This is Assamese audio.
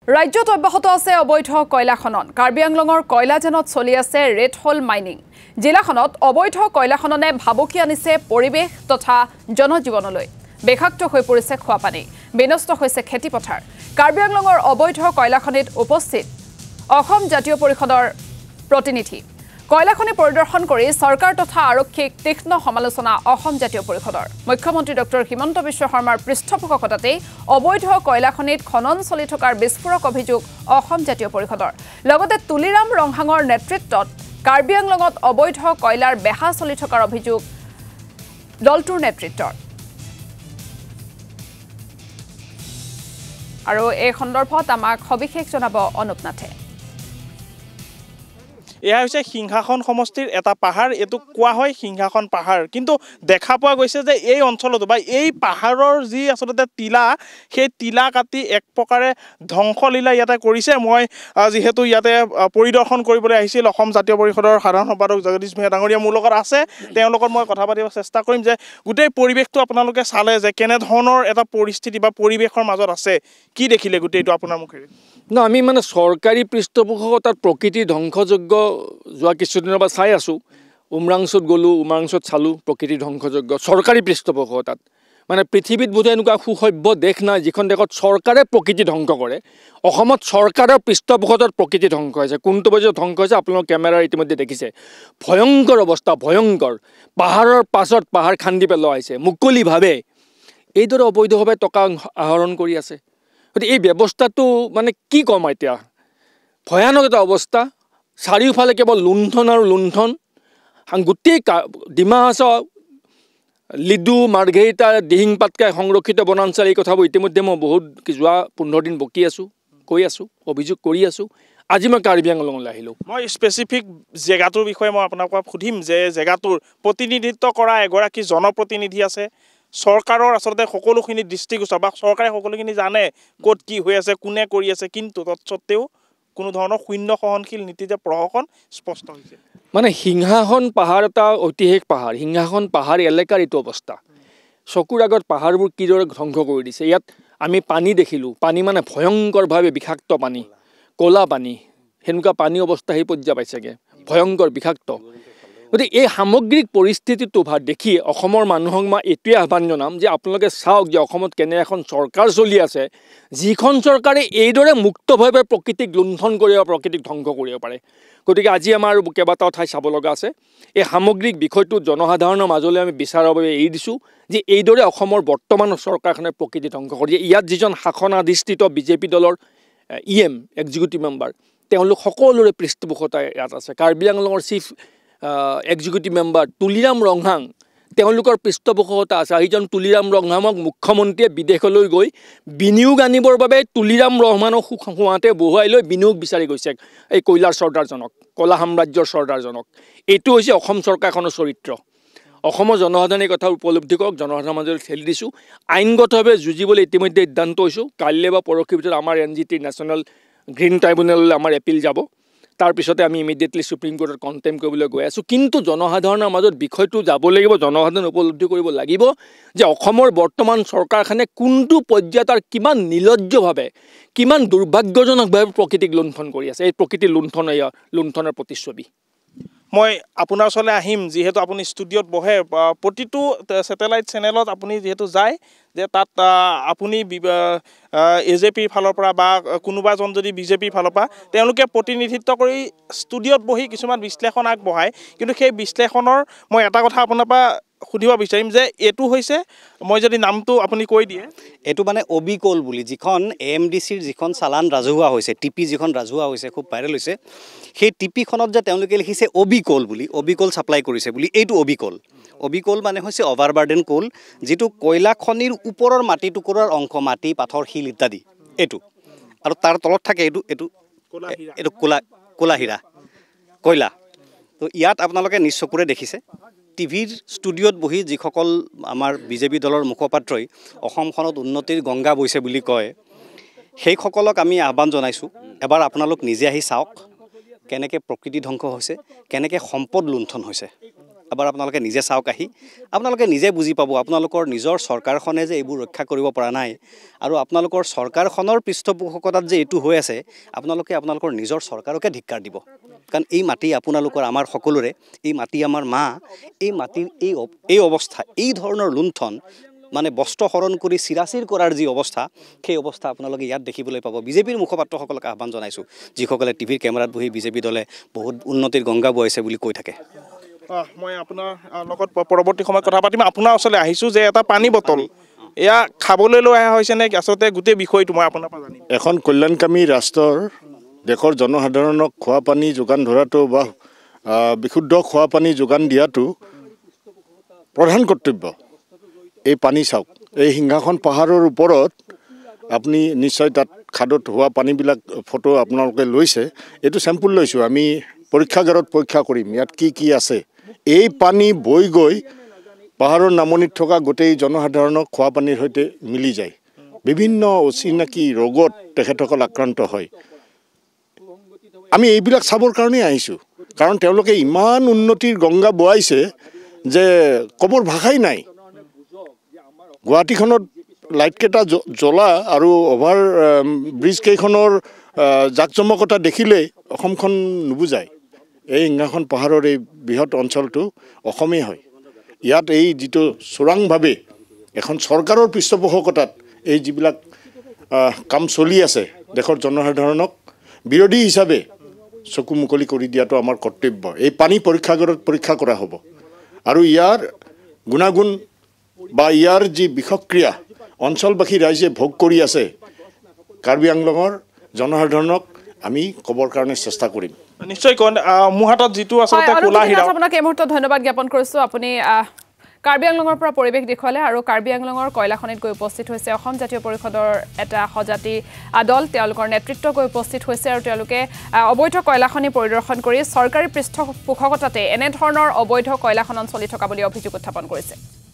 ৰাজ্যত অব্যাহত আছে অবৈধ কয়লা খনন কাৰ্বি আংলঙৰ কয়লাজনত চলি আছে ৰেড হোল মাইনিং জিলাখনত অবৈধ কয়লা খননে ভাবুকি আনিছে পৰিৱেশ তথা জনজীৱনলৈ বেখাক্ত হৈ পৰিছে খোৱাপানী বিনষ্ট হৈছে খেতিপথাৰ কাৰ্বি আংলঙৰ অবৈধ কয়লা খনিত উপস্থিত অসম জাতীয় পৰিষদৰ প্ৰতিনিধি কয়লা খনি পৰিদৰ্শন কৰি চৰকাৰ তথা আৰক্ষীক তীক্ষ্ণ সমালোচনা অসম জাতীয় পৰিষদৰ মুখ্যমন্ত্ৰী ডক্টৰ হিমন্ত বিশ্ব শৰ্মাৰ পৃষ্ঠপোষকতাতে অবৈধ কয়লা খনিত খনন চলি থকাৰ বিস্ফোৰক অভিযোগ অসম জাতীয় পৰিষদৰ লগতে তুলিৰাম ৰংহাঙৰ নেতৃত্বত কাৰ্বি আংলঙত অবৈধ কয়লাৰ বেহা চলি থকাৰ অভিযোগ দলটোৰ নেতৃত্বৰ আৰু এই সন্দৰ্ভত আমাক সবিশেষ জনাব অনুপ নাথে এয়া হৈছে সিংহাসন সমষ্টিৰ এটা পাহাৰ এটো কোৱা হয় সিংহাসন পাহাৰ কিন্তু দেখা পোৱা গৈছে যে এই অঞ্চলত বা এই পাহাৰৰ যি আসলতে তিলা সেই তিলা কাটি এক প্ৰকাৰে ধ্বংসলীলা ইয়াতে কৰিছে মই যেহেতু ইয়াতে পৰিদৰ্শন কৰিবলৈ আহিছিল অসম জাতীয় পৰিষদৰ সাধাৰণ সম্পাদক জগদীশ ভূঞা ডাঙৰীয়া মোৰ লগত আছে তেওঁৰ লগত মই কথা পাতিব চেষ্টা কৰিম যে গোটেই পৰিৱেশটো আপোনালোকে চালে যে কেনে ধৰণৰ এটা পৰিস্থিতি বা পৰিৱেশৰ মাজত আছে কি দেখিলে গোটেইটো আপোনাৰ মুখেৰে না আমি মানে চৰকাৰী পৃষ্ঠপোষকতাৰ প্ৰকৃতি ধ্বংসযোগ্য যোৱা কিছুদিনৰ পৰা চাই আছোঁ উমৰাংচুত গ'লোঁ উমৰাংচুত চালোঁ প্ৰকৃতি ধ্বংসযোগ্য চৰকাৰী পৃষ্ঠপোষকতাত মানে পৃথিৱীত বোধহয় এনেকুৱা সুসভ্য দেশ নাই যিখন দেশত চৰকাৰে প্ৰকৃতি ধ্বংস কৰে অসমত চৰকাৰৰ পৃষ্ঠপোষকতাত প্ৰকৃতি ধ্বংস হৈছে কোনটো পৰ্যায়ত ধ্বংস হৈছে আপোনালোক কেমেৰাৰ ইতিমধ্যে দেখিছে ভয়ংকৰ অৱস্থা ভয়ংকৰ পাহাৰৰ পাছত পাহাৰ খান্দি পেলোৱা হৈছে মুকলিভাৱে এইদৰে অবৈধভাৱে টকা আহৰণ কৰি আছে গতিকে এই ব্যৱস্থাটো মানে কি ক'ম এতিয়া ভয়ানক এটা অৱস্থা চাৰিওফালে কেৱল লুণ্ঠন আৰু লুণ্ঠন গোটেই ডিমা হাছাও লিডু মাৰ্ঘেৰিটা দিহিং পাটকাই সংৰক্ষিত বনাঞ্চল এই কথাবোৰ ইতিমধ্যে মই বহুত যোৱা 15 দিন বকি আছোঁ কৈ আছোঁ অভিযোগ কৰি আছোঁ আজি মই কাৰ্বি আংলঙলৈ আহিলোঁ মই স্পেচিফিক জেগাটোৰ বিষয়ে মই আপোনাক সুধিম যে জেগাটোৰ প্ৰতিনিধিত্ব কৰা এগৰাকী জনপ্ৰতিনিধি আছে চৰকাৰৰ আসলতে সকলোখিনি দৃষ্টিগোচৰ বা চৰকাৰে সকলোখিনি জানে ক'ত কি হৈ আছে কোনে কৰি আছে কিন্তু তৎসত্ত্বেও কোনো ধৰণৰ শূন্য সহনশীল নীতি যে প্ৰশাসন স্পষ্ট হৈছে মানে সিংহাসন পাহাৰ এটা ঐতিহাসিক পাহাৰ সিংহাসন পাহাৰ এলেকাৰ এইটো অৱস্থা চকুৰ আগত পাহাৰবোৰ কিদৰে ধ্বংস কৰি দিছে ইয়াত আমি পানী দেখিলোঁ পানী মানে ভয়ংকৰভাৱে বিষাক্ত পানী ক'লা পানী সেনেকুৱা পানী অৱস্থা সেই পৰ্যায় পাইছেগৈ ভয়ংকৰ বিষাক্ত গতিকে এই সামগ্ৰিক পৰিস্থিতিটো দেখি অসমৰ মানুহক মই এইটোৱে আহ্বান জনাম যে আপোনালোকে চাওক যে অসমত কেনে এখন চৰকাৰ চলি আছে যিখন চৰকাৰে এইদৰে মুক্তভাৱে প্ৰকৃতিক লুণ্ঠন কৰিব প্ৰকৃতিক ধ্বংস কৰিব পাৰে গতিকে আজি আমাৰ কেইবাটাও ঠাই চাব লগা আছে এই সামগ্ৰিক বিষয়টো জনসাধাৰণৰ মাজলৈ আমি বিচাৰৰ বাবে এৰি দিছোঁ যে এইদৰে অসমৰ বৰ্তমান চৰকাৰখনে প্ৰকৃতি ধ্বংস কৰিছে ইয়াত যিজন শাসনাধিষ্ঠিত বিজেপি দলৰ EM এক্সিকিউটিভ মেম্বাৰ তেওঁলোক সকলোৰে পৃষ্ঠপোষকতা ইয়াত আছে কাৰ্বি আংলঙৰ chief executive member Tuliram Ronghang তেওঁলোকৰ পৃষ্ঠপোষকতা আছে এইজন তুলিৰাম ৰংহাঙক মুখ্যমন্ত্ৰীয়ে বিদেশলৈ গৈ বিনিয়োগ আনিবৰ বাবে তুলিৰাম ৰহমানক সুৱাতে বহুৱাই লৈ বিনিয়োগ বিচাৰি গৈছে এই কয়লাৰ চৰ্দাৰজনক কলা সাম্ৰাজ্যৰ চৰ্দাৰজনক এইটো হৈছে অসম চৰকাৰখনৰ চৰিত্ৰ অসমৰ জনসাধাৰণে কথা উপলব্ধি কৰক জনসাধাৰণৰ মাজলৈ ঠেলি দিছোঁ আইনগতভাৱে যুঁজিবলৈ ইতিমধ্যে সিদ্ধান্ত হৈছোঁ কাইলৈ বা পৰহিৰ ভিতৰত আমাৰ NGT নেশ্যনেল গ্ৰীণ ট্ৰাইব্যুনেললৈ আমাৰ এপিল যাব তাৰপিছতে আমি ইমিডিয়েটলি সুপ্ৰিম কোৰ্টত কণ্টেম কৰিবলৈ গৈ আছোঁ কিন্তু জনসাধাৰণৰ মাজত বিষয়টো যাব লাগিব জনসাধাৰণে উপলব্ধি কৰিব লাগিব যে অসমৰ বৰ্তমান চৰকাৰখনে কোনটো পৰ্যায়ত আৰু কিমান নিৰ্লজ্জভাৱে কিমান দুৰ্ভাগ্যজনকভাৱে প্ৰকৃতিক লুণ্ঠন কৰি আছে এই প্ৰকৃতিৰ লুণ্ঠনৰ প্ৰতিচ্ছবি মই আপোনাৰ ওচৰলৈ আহিম যিহেতু আপুনি ষ্টুডিঅ'ত বহে প্ৰতিটো ছেটেলাইট চেনেলত আপুনি যিহেতু যায় যে তাত আপুনি AJPৰ ফালৰ পৰা বা কোনোবা এজন যদি বিজেপিৰ ফালৰ পৰা তেওঁলোকে প্ৰতিনিধিত্ব কৰি ষ্টুডিঅ'ত বহি কিছুমান বিশ্লেষণ আগবঢ়ায় কিন্তু সেই বিশ্লেষণৰ মই এটা কথা আপোনাৰ পৰা সুধিব বিচাৰিম যে এইটো হৈছে মই যদি নামটো আপুনি কৈ দিয়ে এইটো মানে অবিকল বুলি যিখন AMDCৰ যিখন চালান ৰাজহুৱা হৈছে টিপি যিখন ৰাজহুৱা হৈছে খুব ভাইৰেল হৈছে সেই টিপিখনত যে তেওঁলোকে লিখিছে অবিকল বুলি অবিকল ছাপ্লাই কৰিছে বুলি এইটো অবিকল মানে হৈছে অভাৰবাৰ্ডেন কোল যিটো কয়লা খনিৰ ওপৰৰ মাটি টুকুৰাৰ অংশ মাটি পাথৰ শিল ইত্যাদি এইটো আৰু তাৰ তলত থাকে এইটো ক'লা হীৰা কয়লা তো ইয়াত আপোনালোকে নিশ্চকুৰে দেখিছে টিভিৰ ষ্টুডিঅ'ত বহি যিসকল আমাৰ বিজেপি দলৰ মুখপাত্ৰই অসমখনত উন্নতিৰ গংগা বৈছে বুলি কয় সেইসকলক আমি আহ্বান জনাইছোঁ এবাৰ আপোনালোক নিজে আহি চাওক কেনেকৈ প্ৰকৃতি ধ্বংস হৈছে কেনেকৈ সম্পদ লুণ্ঠন হৈছে এবাৰ আপোনালোকে নিজে চাওক আহি আপোনালোকে নিজে বুজি পাব আপোনালোকৰ নিজৰ চৰকাৰখনে যে এইবোৰ ৰক্ষা কৰিব পৰা নাই আৰু আপোনালোকৰ চৰকাৰখনৰ পৃষ্ঠপোষকতাত যে এইটো হৈ আছে আপোনালোকে আপোনালোকৰ নিজৰ চৰকাৰকে ধিক্কাৰ দিব কাৰণ এই মাটি আপোনালোকৰ আমাৰ সকলোৰে এই মাটি আমাৰ মা এই মাটিৰ এই অৱস্থা এই ধৰণৰ লুণ্ঠন মানে বস্ত্ৰ হৰণ কৰি চিৰাচিৰ কৰাৰ যি অৱস্থা সেই অৱস্থা আপোনালোকে ইয়াত দেখিবলৈ পাব বিজেপিৰ মুখপাত্ৰসকলক আহ্বান জনাইছোঁ যিসকলে টিভিৰ কেমেৰাত বহি বিজেপি দলে বহুত উন্নতিৰ গংগা বৈছে বুলি কৈ থাকে মই আপোনাৰ লগত পৰৱৰ্তী সময়ত কথা পাতিম আপোনাৰ ওচৰলৈ আহিছোঁ যে এটা পানী বটল এয়া খাবলৈ লৈ অহা হৈছে নে আচলতে গোটেই বিষয়টো মই আপোনাৰ পৰা জানিম এখন কল্যাণকামী ৰাষ্ট্ৰৰ দেশৰ জনসাধাৰণক খোৱা পানী যোগান ধৰাটো বা বিশুদ্ধ খোৱা পানী যোগান দিয়াটো প্ৰধান কৰ্তব্য এই পানী চাওক এই সিংহাসন পাহাৰৰ ওপৰত আপুনি নিশ্চয় তাত খাদত হোৱা পানীবিলাক ফটো আপোনালোকে লৈছে এইটো চেম্পুল লৈছোঁ আমি পৰীক্ষাগাৰত পৰীক্ষা কৰিম ইয়াত কি আছে এই পানী বৈ গৈ পাহাৰৰ নামনিত থকা গোটেই জনসাধাৰণক খোৱা পানীৰ সৈতে মিলি যায় বিভিন্ন অচিনাকি ৰোগত তেখেতসকল আক্ৰান্ত হয় আমি এইবিলাক চাবৰ কাৰণেই আহিছোঁ কাৰণ তেওঁলোকে ইমান উন্নতিৰ গংগা বোৱাইছে যে ক'বৰ ভাষাই নাই গুৱাহাটীখনত লাইটকেইটা জ্বলা আৰু অভাৰ ব্ৰিজ কেইখনৰ জাকজমকতা দেখিলেই অসমখন নুবুজায় এই সিংহাসন পাহাৰৰ এই বৃহৎ অঞ্চলটো অসমেই হয় ইয়াত এই যিটো চোৰাংভাৱে এখন চৰকাৰৰ পৃষ্ঠপোষকতাত এই যিবিলাক কাম চলি আছে দেশৰ জনসাধাৰণক বিৰোধী হিচাপে চকু মুকলি কৰি দিয়াটো আমাৰ কৰ্তব্য এই পানী পৰীক্ষাগাৰত পৰীক্ষা কৰা হ'ব আৰু ইয়াৰ গুণাগুণ বা ইয়াৰ যি বিষক্ৰিয়া অঞ্চলবাসী ৰাইজে ভোগ কৰি আছে কাৰ্বি আংলঙৰ জনসাধাৰণক আমি ক'বৰ কাৰণে চেষ্টা কৰিম নিশ্চয় মোৰ হাতত যিটো আচলতে কোলা হীৰা আপোনাক এই মুহূৰ্তত ধন্যবাদ জ্ঞাপন কৰিছোঁ আপুনি কাৰ্বি আংলঙৰ পৰা পৰিৱেশ দেখুৱালে আৰু কাৰ্বি আংলঙৰ কয়লাখনিত গৈ উপস্থিত হৈছে অসম জাতীয় পৰিষদৰ এটা সজাতি দল তেওঁলোকৰ নেতৃত্ব গৈ উপস্থিত হৈছে আৰু তেওঁলোকে অবৈধ কয়লাখনি পৰিদৰ্শন কৰি চৰকাৰী পৃষ্ঠপোষকতাতে এনেধৰণৰ অবৈধ কয়লা খনন চলি থকা বুলি অভিযোগ উত্থাপন কৰিছে